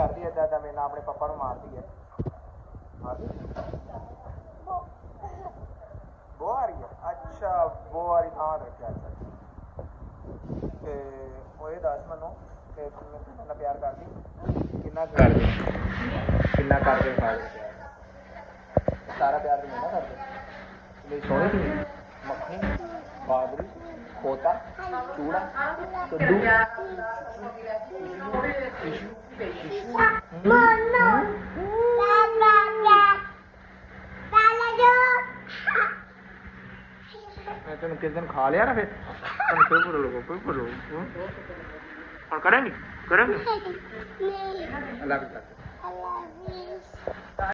करती है दादा मेरे अपने पापा को मारती है वो आ रही है अच्छा वो आ रही हाँ रखा ते वो दस मैनू कि कितना प्यार करती कितना करती कितना करके खा प्यार सारा प्यार तो नहीं ना करते मेरी सोनी थी मक्खनी बाबरी खोता चूड़ा कद्दू मैं तेन किस दिन खा लिया ना फिर और करेंगे करेंगे अलग